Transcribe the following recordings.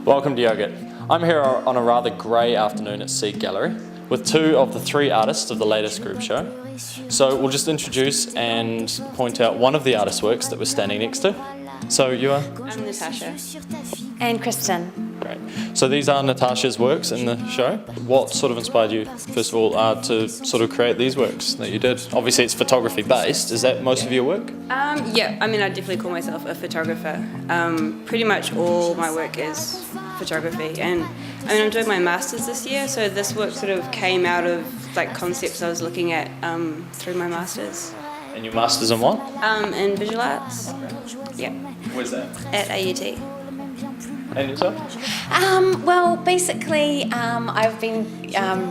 Welcome to Yoghurt. I'm here on a rather grey afternoon at Seed Gallery with two of the three artists of the latest group show. So we'll just introduce and point out one of the artist works that we're standing next to. So you are? I'm Natasha. And Kristen. Great. So these are Natasha's works in the show. What sort of inspired you, first of all, to sort of create these works that you did? Obviously it's photography based. Is that most of your work? Yeah, I mean I definitely call myself a photographer. Pretty much all my work is photography, and I mean I'm doing my masters this year, so this work sort of came out of like concepts I was looking at through my masters. And your masters in what? In visual arts. Yeah. Where's that? At AUT. And yourself? Well, basically, I've been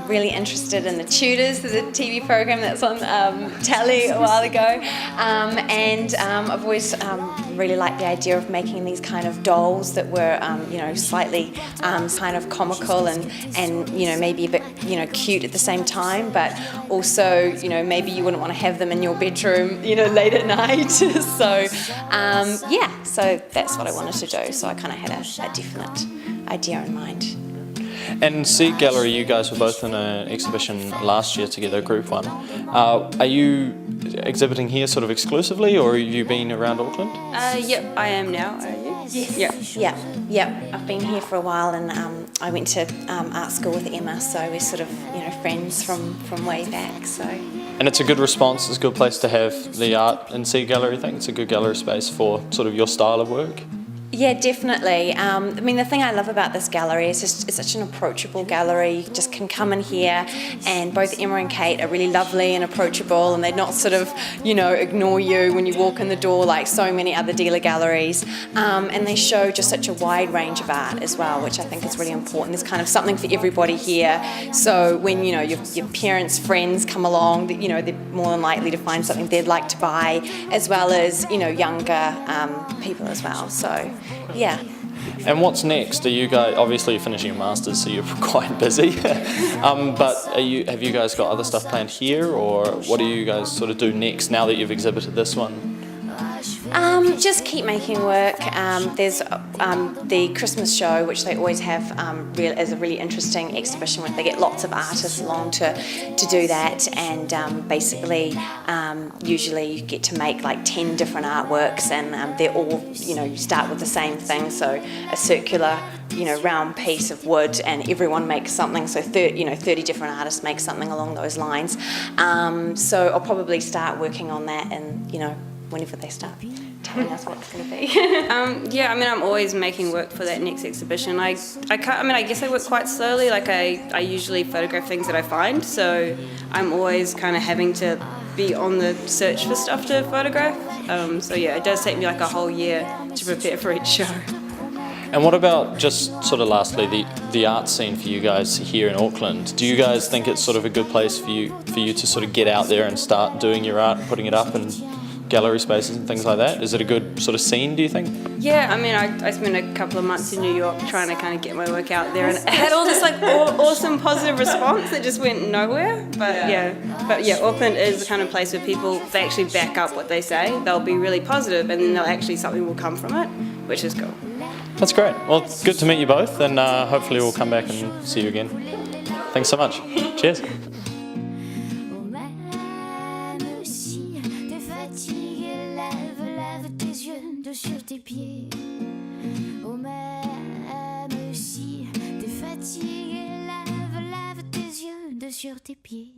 really interested in The Tutors, the TV program that's on telly a while ago, and I've always really liked the idea of making these kind of dolls that were, slightly kind of comical and maybe a bit, cute at the same time, but also, maybe you wouldn't want to have them in your bedroom, late at night. So that's what I wanted to do. So I kind of had a definite idea in mind. And Seed Gallery, you guys were both in an exhibition last year together, Group 1. Are you exhibiting here sort of exclusively, or have you been around Auckland? Yep, I am now. Are you? Yes. Yeah. I've been here for a while, and I went to art school with Emma, so we're sort of friends from way back. So. And it's a good response. It's a good place to have the art in Seed Gallery. I think it's a good gallery space for sort of your style of work. Yeah, definitely. The thing I love about this gallery is it's such an approachable gallery. You just can come in here, and both Emma and Kate are really lovely and approachable, and they're not sort of, ignore you when you walk in the door like so many other dealer galleries. And they show just such a wide range of art as well, which I think is really important. There's kind of something for everybody here. So when, your parents, friends come along, they're more than likely to find something they'd like to buy, as well as, younger people as well. So. Yeah. And what's next? Are you guys, obviously you're finishing your masters, so you're quite busy. But have you guys got other stuff planned here, or what do you guys sort of do next now that you've exhibited this one? Just keep making work. There's the Christmas show, which they always have as a really interesting exhibition where they get lots of artists along to do that, and basically usually you get to make like 10 different artworks, and they're all, you start with the same thing, so a circular round piece of wood, and everyone makes something, so 30 different artists make something along those lines. So I'll probably start working on that, and whenever they start telling us what it's going to be. I'm always making work for that next exhibition. I guess I work quite slowly. Like I usually photograph things that I find, so I'm always kind of having to be on the search for stuff to photograph. It does take me like a whole year to prepare for each show. And what about, just sort of lastly, the art scene for you guys here in Auckland? Do you guys think it's sort of a good place for you to sort of get out there and start doing your art and putting it up in gallery spaces and things like that? Is it a good sort of scene, do you think? Yeah, I spent a couple of months in New York trying to kind of get my work out there, and I had all this like awesome positive response that just went nowhere. But Auckland is the kind of place where people, they actually back up what they say. They'll be really positive, and then something will come from it, which is cool. That's great. Well, good to meet you both, and hopefully we'll come back and see you again. Thanks so much. Cheers. Sur tes pieds, oh même si t'es fatigué, lève tes yeux de sur tes pieds.